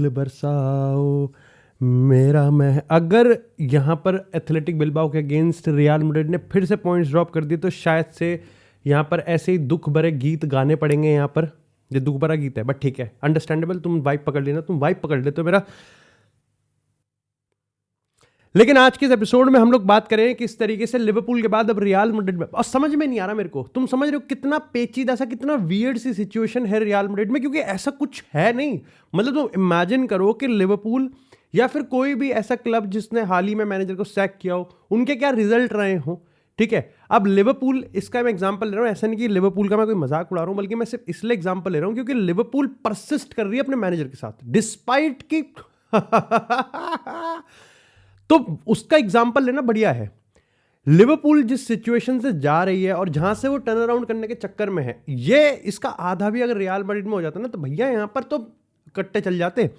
फूल बरसाओ मेरा मैं। अगर यहाँ पर एथलेटिक बिल्बाओ के अगेंस्ट रियल मैड्रिड ने फिर से पॉइंट्स ड्रॉप कर दिए तो शायद से यहाँ पर ऐसे ही दुख भरे गीत गाने पड़ेंगे। यहाँ पर ये दुख भरा गीत है बट ठीक है, अंडरस्टैंडेबल। तुम वाइब पकड़ लेना, तुम वाइब पकड़ लेते हो मेरा। लेकिन आज के इस एपिसोड में हम लोग बात करें किस तरीके से लिवरपूल के बाद अब रियल मैड्रिड में, और समझ में नहीं आ रहा मेरे को, तुम समझ रहे हो कितना पेचीदा सा, कितना वियर्ड सी सिचुएशन है रियल मैड्रिड में, क्योंकि ऐसा कुछ है नहीं। मतलब तुम इमेजिन करो कि लिवरपूल या फिर कोई भी ऐसा क्लब जिसने हाल ही में मैनेजर को सैक किया हो, उनके क्या रिजल्ट रहे हो। ठीक है, अब लिवरपूल, इसका मैं एग्जांपल ले रहा हूं, ऐसा नहीं कि लिवरपूल का मैं कोई मजाक उड़ा रहा हूं, बल्कि मैं सिर्फ इसलिए एग्जांपल ले रहा हूं क्योंकि लिवरपूल परसिस्ट कर रही है अपने मैनेजर के साथ डिस्पाइट की तो उसका एग्जांपल लेना बढ़िया है। लिवरपूल जिस सिचुएशन से जा रही है और जहां से वो टर्न अराउंड करने के चक्कर में है, ये इसका आधा भी अगर रियल मैड्रिड में हो जाता ना तो भैया यहां पर तो कट्टे चल जाते।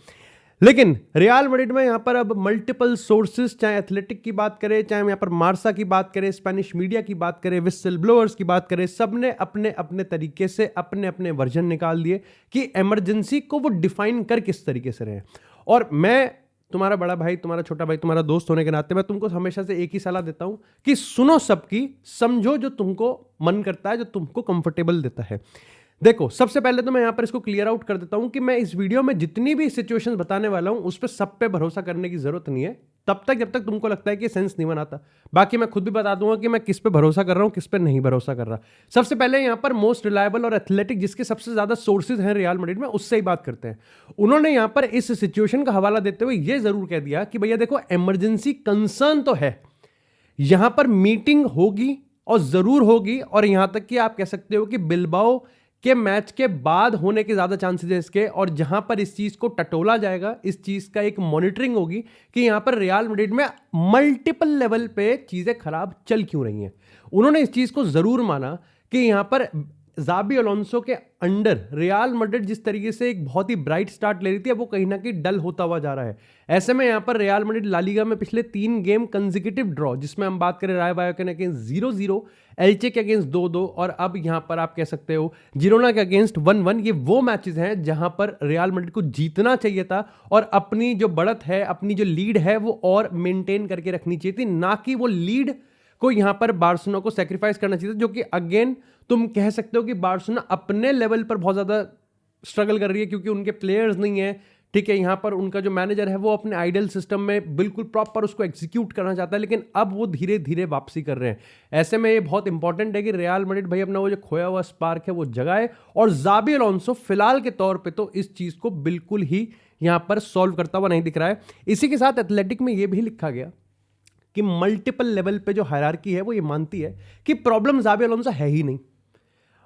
लेकिन रियल मैड्रिड में यहां पर अब मल्टीपल सोर्सेज, चाहे एथलेटिक की बात करें, चाहे यहां पर मार्सा की बात करें, स्पेनिश मीडिया की बात करें, विसल ब्लोअर्स की बात करें, सबने अपने अपने तरीके से अपने अपने वर्जन निकाल दिए कि इमरजेंसी को वो डिफाइन कर किस तरीके से रहे। और मैं तुम्हारा बड़ा भाई, तुम्हारा छोटा भाई, तुम्हारा दोस्त होने के नाते मैं तुमको हमेशा से एक ही सलाह देता हूं कि सुनो सबकी, समझो जो तुमको मन करता है, जो तुमको कंफर्टेबल देता है। देखो, सबसे पहले तो मैं यहां पर इसको क्लियर आउट कर देता हूं कि मैं इस वीडियो में जितनी भी सिचुएशंस बताने वाला हूं उस पर सब पे भरोसा करने की जरूरत नहीं है तब तक जब तक तुमको लगता है कि सेंस नहीं बनाता। बाकी मैं खुद भी बता दूंगा कि मैं किस पे भरोसा कर रहा हूं, किस पे नहीं भरोसा कर रहा। सबसे पहले यहां पर मोस्ट रिलायबल और एथलेटिक, जिसके सबसे ज्यादा सोर्सेज हैं रियल मैड्रिड में, उससे ही बात करते हैं। उन्होंने यहां पर इस सिचुएशन का हवाला देते हुए यह जरूर कह दिया कि भैया देखो, इमरजेंसी कंसर्न तो है, यहां पर मीटिंग होगी और जरूर होगी, और यहां तक कि आप कह सकते हो कि बिल्बाओ के मैच के बाद होने के ज्यादा चांसेस है इसके, और जहां पर इस चीज को टटोला जाएगा, इस चीज का एक मॉनिटरिंग होगी कि यहां पर रियल मैड्रिड में मल्टीपल लेवल पे चीजें खराब चल क्यों रही हैं। उन्होंने इस चीज को जरूर माना कि यहां पर जाबी अलोंसो के अंडर रियल मैड्रिड जिस तरीके से एक बहुत ही ब्राइट स्टार्ट ले रही थी, अब वो कहीं ना कहीं डल होता हुआ जा रहा है। ऐसे में यहां पर रियल मैड्रिड ला लीगा में पिछले 3 गेम कंसेक्यूटिव ड्रॉ, जिसमें हम बात करें राय वायोकेन के अगेंस्ट 0-0, एल्चे के अगेंस्ट 2-2, और अब यहां पर आप कह सकते हो जिरोना के अगेंस्ट 1-1। ये वो मैचेस हैं जहां पर रियल मैड्रिड को जीतना चाहिए था और अपनी जो बढ़त है, अपनी जो लीड है, वो और मेंटेन करके रखनी चाहिए थी, ना कि वो लीड को यहां पर बार्सिलोना को सैक्रिफाइस करना चाहिए था, जो कि अगेन तुम कह सकते हो कि बार्सिलोना अपने लेवल पर बहुत ज्यादा स्ट्रगल कर रही है क्योंकि उनके प्लेयर्स नहीं है। ठीक है, यहां पर उनका जो मैनेजर है वो अपने आइडियल सिस्टम में बिल्कुल प्रॉपर उसको एग्जीक्यूट करना चाहता है, लेकिन अब वो धीरे धीरे वापसी कर रहे हैं। ऐसे में ये बहुत इंपॉर्टेंट है कि रियल मैड्रिड भाई अपना वो जो खोया हुआ स्पार्क है वो जगाए, और जाबी अलोंसो फिलहाल के तौर पे तो इस चीज को बिल्कुल ही यहां पर सॉल्व करता हुआ नहीं दिख रहा है। इसी के साथ एथलेटिक में ये भी लिखा गया कि मल्टीपल लेवल पे जो हायरार्की है वो ये मानती है कि प्रॉब्लम जाबी अलोंसो है ही नहीं।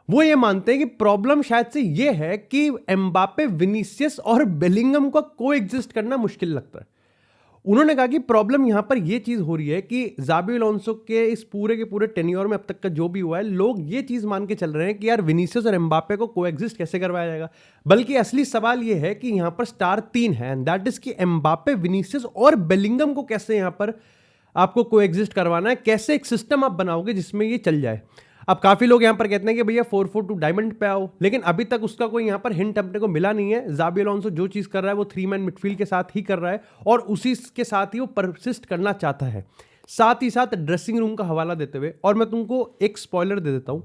वो ये मानते हैं कि प्रॉब्लम शायद से ये है कि एम्बापे, विनीसियस और बेलिंगम को कोएग्जिस्ट करना मुश्किल लगता है। उन्होंने कहा कि प्रॉब्लम यहां पर यह चीज हो रही है कि जाबी अलोंसो के इस पूरे के पूरे टेन्योर में अब तक का जो भी हुआ है, लोग ये चीज मान के चल रहे हैं कि यार विनीसियस और एम्बापे को कोएग्जिस्ट कैसे करवाया जाएगा, बल्कि असली सवाल यह है कि यहां पर स्टार 3 है, एंड दैट इज कि एम्बापे, विनीसियस और बेलिंगम को कैसे यहां पर आपको कोएग्जिस्ट करवाना है, कैसे एक सिस्टम आप बनाओगे जिसमें ये चल जाए। अब काफी लोग यहां पर कहते हैं कि भैया 4-4-2 डायमंड पे आओ, लेकिन अभी तक उसका कोई यहां पर हिंट अपने को मिला नहीं है। जाबी अलोंसो जो चीज कर रहा है वो 3 मैन मिडफील्ड के साथ ही कर रहा है, और उसी के साथ ही वो परसिस्ट करना चाहता है। साथ ही साथ ड्रेसिंग रूम का हवाला देते हुए, और मैं तुमको एक स्पॉइलर दे देता हूं,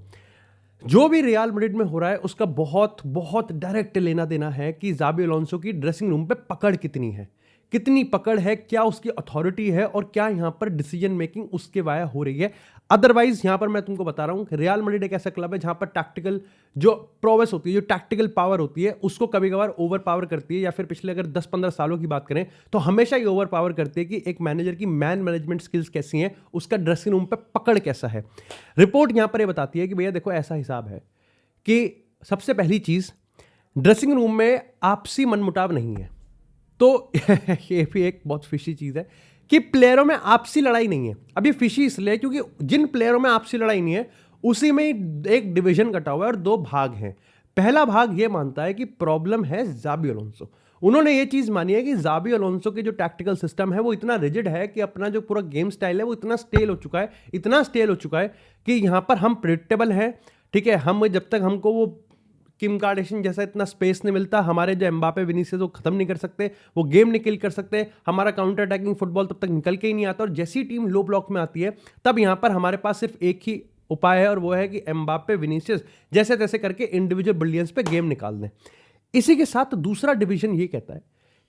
जो भी रियल मैड्रिड में हो रहा है उसका बहुत बहुत डायरेक्ट लेना देना है कि जाबी अलोंसो की ड्रेसिंग रूम पे पकड़ कितनी है, कितनी पकड़ है, क्या उसकी अथॉरिटी है, और क्या यहां पर डिसीजन मेकिंग उसके वाया हो रही है। अदरवाइज यहां पर मैं तुमको बता रहा हूं कि रियल मैड्रिड एक ऐसा क्लब है जहां पर टैक्टिकल जो प्रोवेस होती है, जो टैक्टिकल पावर होती है, उसको कभी कभार ओवर पावर करती है, या फिर पिछले अगर 10-15 सालों की बात करें तो हमेशा ही ओवर पावर करती है कि एक मैनेजर की मैन मैनेजमेंट स्किल्स कैसी हैं, उसका ड्रेसिंग रूम पर पकड़ कैसा है। रिपोर्ट यहां पर यह बताती है कि भैया देखो, ऐसा हिसाब है कि सबसे पहली चीज, ड्रेसिंग रूम में आपसी मनमुटाव नहीं है। तो ये भी एक बहुत फिशी चीज है कि प्लेयरों में आपसी लड़ाई नहीं है। अब ये फिशी इसलिए क्योंकि जिन प्लेयरों में आपसी लड़ाई नहीं है उसी में एक डिवीजन कटा हुआ है और 2 भाग हैं। पहला भाग ये मानता है कि प्रॉब्लम है जाबी अलोंसो। उन्होंने ये चीज मानी है कि जाबी अलोंसो के जो टैक्टिकल सिस्टम है वो इतना रिजिड है कि अपना जो पूरा गेम स्टाइल है वो इतना स्टेल हो चुका है, इतना स्टेल हो चुका है कि यहां पर हम प्रेडिक्टेबल हैं। ठीक है, हम जब तक हमको वो किम कार्डेशियन जैसा इतना स्पेस नहीं मिलता, हमारे जो एम्बापे विनीसियस वो खत्म नहीं कर सकते, वो गेम नहीं किल कर सकते, हमारा काउंटर अटैकिंग फुटबॉल तब तक निकल के ही नहीं आता, और जैसी टीम लो ब्लॉक में आती है तब यहां पर हमारे पास सिर्फ एक ही उपाय है, और वो है कि एम्बापे विनीसियस जैसे तैसे करके इंडिविजुअल ब्रिलियंस पे गेम निकाल दें। इसी के साथ दूसरा डिवीजन ये कहता है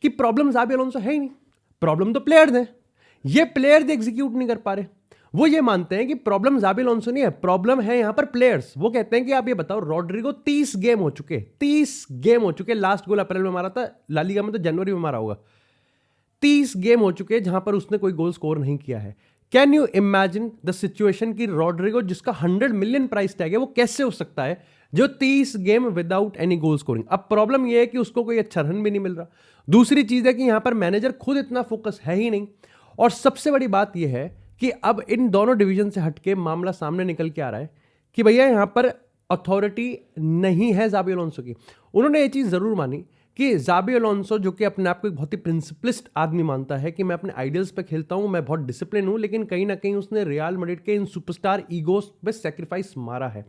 कि प्रॉब्लम ज़ाबी अलोंसो है ही नहीं, प्रॉब्लम तो प्लेयर्स हैं, ये प्लेयर्स एग्जीक्यूट नहीं कर पा रहे। वो ये मानते हैं कि प्रॉब्लम ज़ाबी अलोंसो नहीं है, प्रॉब्लम है यहां पर प्लेयर्स। वो कहते हैं कि आप ये बताओ, रॉड्रिगो 30 गेम हो चुके, 30 गेम हो चुके, लास्ट गोल अप्रैल में मारा था, ला लीगा में तो जनवरी में मारा होगा, 30 गेम हो चुके जहां पर उसने कोई गोल स्कोर नहीं किया है। Can you imagine the situation कि रॉड्रिगो जिसका 100 मिलियन प्राइस टैग है, वो कैसे हो सकता है जो 30 game without any goal scoring. अब प्रॉब्लम यह है कि उसको कोई अच्छा रन भी नहीं मिल रहा। दूसरी चीज है कि यहां पर मैनेजर खुद इतना फोकस है ही नहीं, और सबसे बड़ी बात यह है कि अब इन दोनों डिवीजन से हटके मामला सामने निकल के आ रहा है कि भैया यहां पर अथॉरिटी नहीं है ज़ाबी अलोंसो की। उन्होंने ये चीज जरूर मानी कि ज़ाबी अलोंसो, जो कि अपने आप को एक बहुत ही प्रिंसिपलिस्ट आदमी मानता है कि मैं अपने आइडियल्स पे खेलता हूं, मैं बहुत डिसिप्लिन हूं, लेकिन कहीं ना कहीं उसने रियल मैड्रिड के इन सुपरस्टार ईगोस पे सैक्रिफाइस मारा है।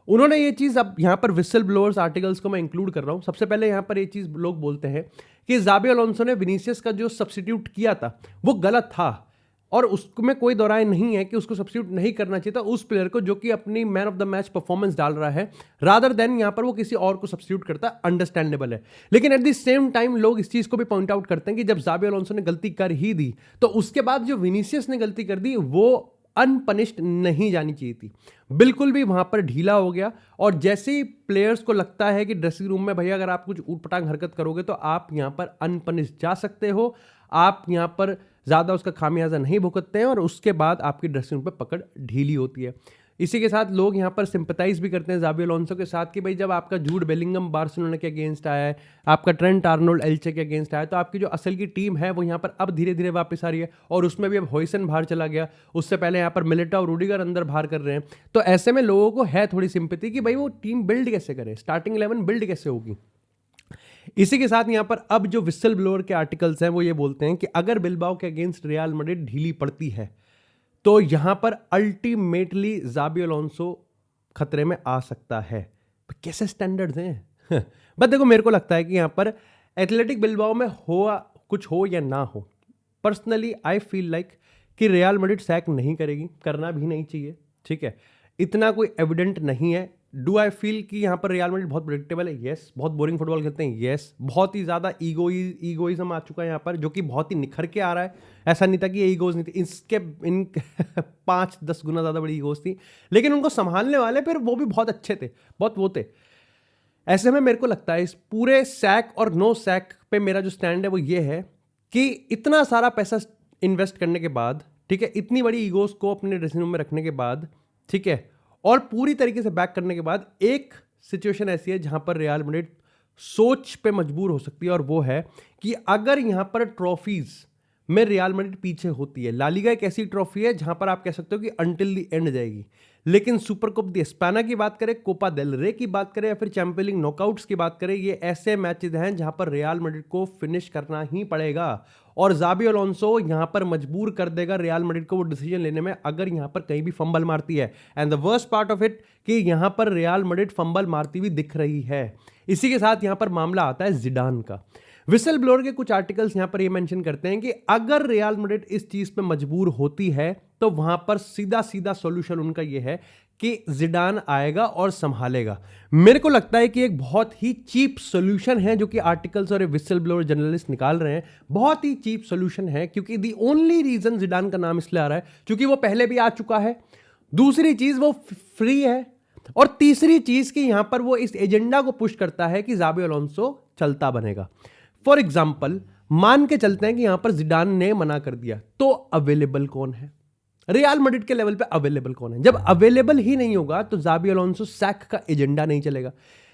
उन्होंने ये चीज़, अब यहाँ पर विसल ब्लोअर्स आर्टिकल्स को मैं इंक्लूड कर रहा हूँ, सबसे पहले यहाँ पर ये चीज़ लोग बोलते हैं कि ज़ाबी अलोंसो ने विनीसियस का जो सब्स्टिट्यूट किया था वो गलत था, और उसमें कोई दो राय नहीं है कि उसको सब्स्टिट्यूट नहीं करना चाहिए था उस प्लेयर को जो कि अपनी man of the match performance डाल रहा है, रादर देन यहां पर वो किसी और को सब्स्टिट्यूट करता, अंडरस्टैंडेबल है। लेकिन एट द सेम टाइम लोग इस चीज को भी पॉइंट आउट करते हैं कि जब ज़ाबी अलोंसो ने गलती कर ही दी तो उसके बाद जो विनीसियस ने गलती कर दी वो अनपनिश्ड नहीं जानी चाहिए थी, बिल्कुल भी वहां पर ढीला हो गया। और जैसे ही प्लेयर्स को लगता है कि ड्रेसिंग रूम में भैया अगर आप कुछ ऊटपटांग हरकत करोगे तो आप यहां पर अनपनिश्ड जा सकते हो, आप यहां पर ज़्यादा उसका खामियाजा नहीं भुगतते हैं, और उसके बाद आपकी ड्रेसिंग रूम पर पकड़ ढीली होती है। इसी के साथ लोग यहाँ पर सिंपथाइज भी करते हैं ज़ाबी अलोंसो के साथ कि भाई जब आपका जूड बेलिंगम बार्सिलोना के अगेंस्ट आया है, आपका ट्रेंट आर्नोल्ड एल्चे के अगेंस्ट आया, तो आपकी जो असल की टीम है वो यहाँ पर अब धीरे धीरे वापस आ रही है, और उसमें भी अब हॉयसन बाहर चला गया, उससे पहले यहाँ पर मिलिटा और रूडिगर अंदर बाहर कर रहे हैं। तो ऐसे में लोगों को है थोड़ी सिंपैथी कि भाई वो टीम बिल्ड कैसे करे, स्टार्टिंग 11 बिल्ड कैसे होगी। इसी के साथ यहां पर अब जो विसल ब्लोअर के आर्टिकल्स हैं वो ये बोलते हैं कि अगर बिलबाओ के अगेंस्ट रियल मैड्रिड ढीली पड़ती है तो यहां पर अल्टीमेटली ज़ाबी अलोंसो खतरे में आ सकता है। कैसे स्टैंडर्ड्स हैं बट देखो, मेरे को लगता है कि यहां पर एथलेटिक बिलबाओ में कुछ हो या ना हो, पर्सनली आई फील लाइक कि रियल मैड्रिड सैक नहीं करेगी, करना भी नहीं चाहिए, ठीक है, इतना कोई एविडेंट नहीं है। डू आई फील कि यहाँ पर रियल मैड्रिड बहुत प्रेडिक्टेबल है? यस। बहुत बोरिंग फुटबॉल खेलते हैं? यस। बहुत ही ज़्यादा ईगोइज्म आ चुका है यहाँ पर, जो कि बहुत ही निखर के आ रहा है। ऐसा नहीं था कि ये ईगोज नहीं थी, इन 5-10 गुना ज़्यादा बड़ी ईगोज थी, लेकिन उनको संभालने वाले फिर वो भी बहुत अच्छे थे, बहुत वो थे। ऐसे में मेरे को लगता है इस पूरे सैक और नो सैक पे मेरा जो स्टैंड है वो ये है कि इतना सारा पैसा इन्वेस्ट करने के बाद, ठीक है, इतनी बड़ी ईगोज को अपने ड्रेसिंग रूम में रखने के बाद, ठीक है, और पूरी तरीके से बैक करने के बाद एक सिचुएशन ऐसी है जहां पर रियल मैड्रिड सोच पे मजबूर हो सकती है, और वो है कि अगर यहां पर ट्रॉफीज में रियल मैड्रिड पीछे होती है, ला लीगा एक ऐसी ट्रॉफी है जहां पर आप कह सकते हो कि अंटिल द एंड जाएगी, लेकिन सुपर कप द स्पेना की बात करें, कोपा देल रे की बात करें, या फिर चैंपियंस लीग नॉकआउट्स की बात करें, ये ऐसे मैचेस हैं जहां पर रियल मैड्रिड को फिनिश करना ही पड़ेगा, और ज़ाबी अलोंसो यहां पर मजबूर कर देगा रियल मैड्रिड को वो डिसीजन लेने में अगर यहां पर कहीं भी फंबल मारती है। And the worst part of it कि यहां पर रियल मैड्रिड फंबल मारती हुई दिख रही है। इसी के साथ यहां पर मामला आता है जिडान का। विसल ब्लोअर के कुछ आर्टिकल्स यहां पर ये मेंशन करते हैं कि अगर रियल मैड्रिड इस चीज पे मजबूर होती है तो वहां पर सीधा सीधा सॉल्यूशन उनका ये है कि जिडान आएगा और संभालेगा। मेरे को लगता है कि एक बहुत ही चीप सॉल्यूशन है जो कि आर्टिकल्स और विसल ब्लोअर जर्नलिस्ट निकाल रहे हैं, बहुत ही चीप सॉल्यूशन है, क्योंकि दी ओनली रीजन जिडान का नाम इसलिए आ रहा है क्योंकि वो पहले भी आ चुका है, दूसरी चीज वो फ्री है, और तीसरी चीज कि यहां पर वो इस एजेंडा को पुश करता है कि ज़ाबी अलोंसो चलता बनेगा। फॉर एग्जाम्पल, मान के चलते हैं कि यहां पर जिडान ने मना कर दिया, तो अवेलेबल कौन है? रियल मैड्रिड के लेवल पे अवेलेबल कौन है? जब अवेलेबल ही नहीं होगा तो ज़ाबी अलोंसो सैक का एजेंडा नहीं चलेगा।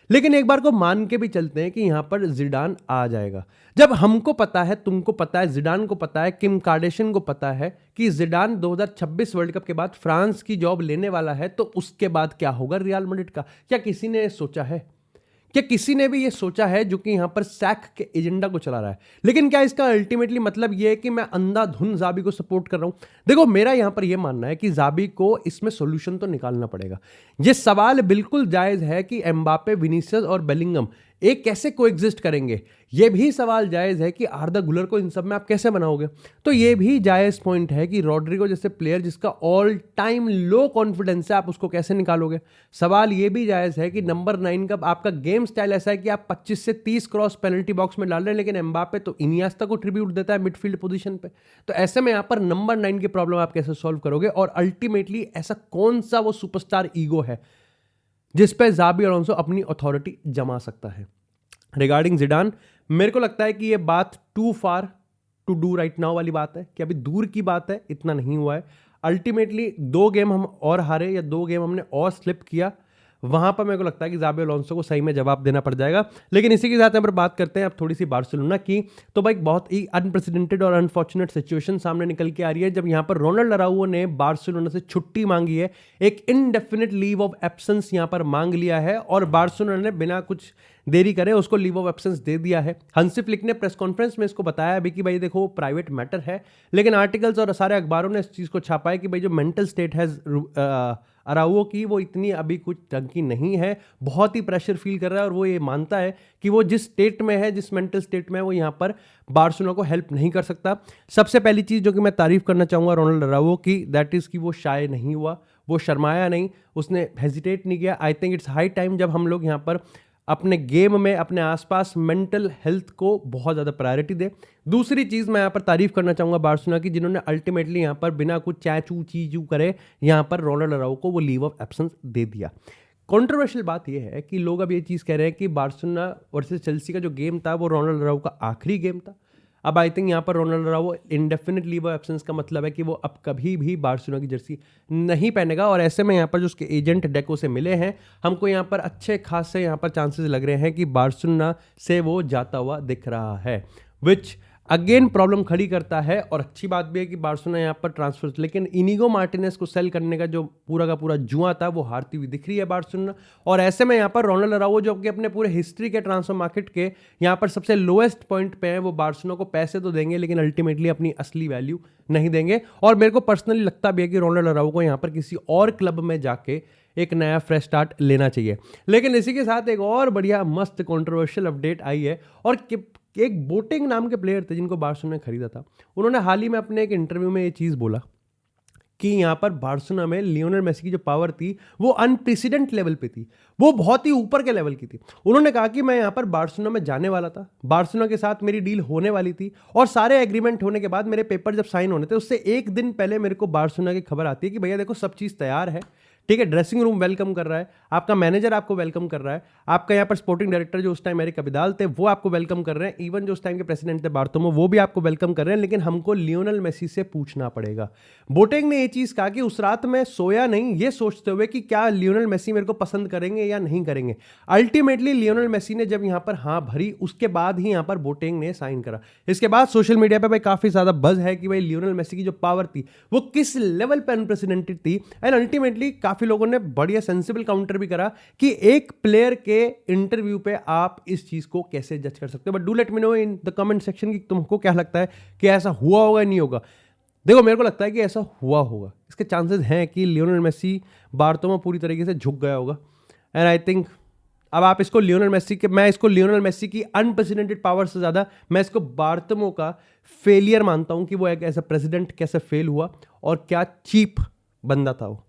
लेकिन एक बार को मान के भी चलते हैं कि यहां पर जिडान आ जाएगा। जब हमको पता है, तुमको पता है, जिडान को पता है, किम कार्डेशियन को पता है कि जिडान 2026 वर्ल्ड कप के बाद फ्रांस की जॉब लेने वाला है, तो उसके बाद क्या होगा रियल मैड्रिड का? क्या किसी ने सोचा है? क्या किसी ने भी ये सोचा है जो कि यहां पर सैक के एजेंडा को चला रहा है? लेकिन क्या इसका अल्टीमेटली मतलब ये है कि मैं अंधाधुन जाबी को सपोर्ट कर रहा हूं? देखो, मेरा यहां पर यह मानना है कि जाबी को इसमें सॉल्यूशन तो निकालना पड़ेगा। ये सवाल बिल्कुल जायज है कि एम्बापे, विनीसियस और बेलिंगम एक कैसे कोएग्जिस्ट करेंगे। यह भी सवाल जायज है कि आर्दा गुलर को इन सब में आप कैसे बनाओगे। तो यह भी जायज पॉइंट है कि रॉड्रिगो जैसे प्लेयर जिसका ऑल टाइम लो कॉन्फिडेंस है, आप उसको कैसे निकालोगे। सवाल यह भी जायज है कि नंबर 9 का आपका गेम स्टाइल ऐसा है कि आप 25 से 30 क्रॉस पेनल्टी बॉक्स में डाल रहे हैं, लेकिन एम्बापे तो इनिएस्टा को ट्रिब्यूट देता है मिडफील्ड पोजीशन पे। तो ऐसे में यहां पर नंबर 9 की प्रॉब्लम आप कैसे सॉल्व करोगे, और अल्टीमेटली ऐसा कौन सा वो सुपरस्टार ईगो है जिस पे जाबी अलोंसो अपनी अथॉरिटी जमा सकता है। रिगार्डिंग जिडान, मेरे को लगता है कि ये बात too far to do right now वाली बात है, कि अभी दूर की बात है, इतना नहीं हुआ है। अल्टीमेटली 2 गेम हम और हारे या 2 गेम हमने और स्लिप किया, वहां पर मेरे को लगता है कि जाबी अलोंसो को सही में जवाब देना पड़ जाएगा। लेकिन इसी के साथ यहाँ पर बात करते हैं अब थोड़ी सी बार्सिलोना की। तो भाई बहुत ही अनप्रेसिडेंटेड और अनफॉर्चुनेट सिचुएशन सामने निकल के आ रही है जब यहाँ पर रोनाल्ड अराउओ ने बार्सिलोना से छुट्टी मांगी है, एक इनडेफिनिट लीव ऑफ एब्सेंस यहाँ पर मांग लिया है, और बार्सिलोना ने बिना कुछ देरी करे उसको लीव ऑफ एब्सेंस दे दिया है। हंसी फ्लिक ने प्रेस कॉन्फ्रेंस में इसको बताया अभी कि भाई देखो प्राइवेट मैटर है, लेकिन आर्टिकल्स और सारे अखबारों ने इस चीज़ को छापा है कि भाई जो मेंटल स्टेट है अराउओ की, वो इतनी अभी कुछ ढंग की नहीं है, बहुत ही प्रेशर फील कर रहा है, और वो ये मानता है कि वो जिस स्टेट में है, जिस मेंटल स्टेट में है, वो यहाँ पर बार्सिलोना को हेल्प नहीं कर सकता। सबसे पहली चीज़ जो कि मैं तारीफ करना चाहूँगा रोनाल्ड अराउओ की, दैट इज़ कि वो शाय नहीं हुआ, वो शर्माया नहीं, उसने हेजिटेट नहीं किया। I think it's high time जब हम लोग यहाँ पर अपने गेम में अपने आसपास मेंटल हेल्थ को बहुत ज़्यादा प्रायोरिटी दे। दूसरी चीज़ मैं यहाँ पर तारीफ करना चाहूँगा बार्सिलोना की, जिन्होंने अल्टीमेटली यहाँ पर बिना कुछ चैचू चीचू करे यहाँ पर रोनाल्ड अराउओ को वो लीव ऑफ एब्सेंस दे दिया। कंट्रोवर्शियल बात यह है कि लोग अब ये चीज़ कह रहे हैं कि बार्सिलोना वर्सेस चेल्सी का जो गेम था वो रोनाल्ड अराउओ का आखिरी गेम था। अब आई थिंक यहाँ पर Ronald Araujo indefinite leave of absence का मतलब है कि वो अब कभी भी बार्सिलोना की जर्सी नहीं पहनेगा, और ऐसे में यहाँ पर जो उसके एजेंट डेको से मिले हैं, हमको यहाँ पर अच्छे खासे यहाँ पर चांसेस लग रहे हैं कि बार्सिलोना से वो जाता हुआ दिख रहा है, विच अगेन प्रॉब्लम खड़ी करता है। और अच्छी बात भी है कि बार्सिलोना यहाँ पर ट्रांसफर, लेकिन इनिगो मार्टिनेज को सेल करने का जो पूरा का पूरा जुआ था वो हारती हुई दिख रही है बार्सिलोना। और ऐसे में यहाँ पर रोनाल्ड अराउओ जो कि अपने पूरे हिस्ट्री के ट्रांसफर मार्केट के यहाँ पर सबसे लोएस्ट पॉइंट पे है, वो बार्सिलोना को पैसे तो देंगे लेकिन अल्टीमेटली अपनी असली वैल्यू नहीं देंगे। और मेरे को पर्सनली लगता भी है कि रोनाल्ड अराउओ को यहाँ पर किसी और क्लब में जाके एक नया फ्रेश स्टार्ट लेना चाहिए। लेकिन इसी के साथ एक और बढ़िया मस्त कंट्रोवर्शियल अपडेट आई है, और एक बोटिंग नाम के प्लेयर थे जिनको बार्सिलोना ने खरीदा था, उन्होंने हाल ही में अपने एक इंटरव्यू में ये चीज़ बोला कि यहाँ पर बार्सिलोना में लियोनेल मेसी की जो पावर थी वो अनप्रेसिडेंट लेवल पे थी, वो बहुत ही ऊपर के लेवल की थी। उन्होंने कहा कि मैं यहाँ पर बार्सिलोना में जाने वाला था, बार्सिलोना के साथ मेरी डील होने वाली थी, और सारे एग्रीमेंट होने के बाद मेरे पेपर जब साइन होने थे उससे एक दिन पहले मेरे को बार्सिलोना की खबर आती है कि भैया देखो सब चीज़ तैयार है, ठीक है, ड्रेसिंग रूम वेलकम कर रहा है, आपका मैनेजर आपको वेलकम कर रहा है, आपका यहाँ पर स्पोर्टिंग डायरेक्टर जो उस टाइम एरिक अबिदाल थे वो आपको वेलकम कर रहे हैं, इवन जो उस टाइम के प्रेसिडेंट थे बार्टोमो वो भी आपको वेलकम कर रहे हैं, लेकिन हमको लियोनेल मेसी से पूछना पड़ेगा। बोटेंग ने ये चीज़ कहा कि उस रात में सोया नहीं ये सोचते हुए कि क्या लियोनेल मेसी मेरे को पसंद करेंगे या नहीं करेंगे। अल्टीमेटली लियोनेल मेसी ने जब यहाँ पर हाँ भरी उसके बाद ही यहाँ पर बोटेंग ने साइन करा। इसके बाद सोशल मीडिया पर भाई काफ़ी ज़्यादा बज है कि भाई लियोनेल मेसी की जो पावर थी वो किस लेवल पर अनप्रेसिडेंटेड थी, एंड अल्टीमेटली काफ़ी लोगों ने बढ़िया सेंसिबल काउंटर भी करा कि एक प्लेयर के इंटरव्यू पे आप इस चीज को कैसे जज कर सकते हो। But do let me know in the comment section कि तुमको क्या लगता है कि ऐसा हुआ होगा नहीं होगा। देखो मेरे को लगता है कि ऐसा हुआ होगा, इसके चांसेस हैं कि लियोनेल मेसी बार्टोमो पूरी तरीके से झुक गया होगा, एंड आई थिंक अब आप इसको लियोनेल मेसी के, मैं इसको लियोनेल मेसी की अनप्रेसिडेंटेड पावर से ज्यादा मैं इसको बार्टोमो का फेलियर मानता हूं कि वो एक ऐसा प्रेसिडेंट कैसे फेल हुआ और क्या चीप बंदा था वो।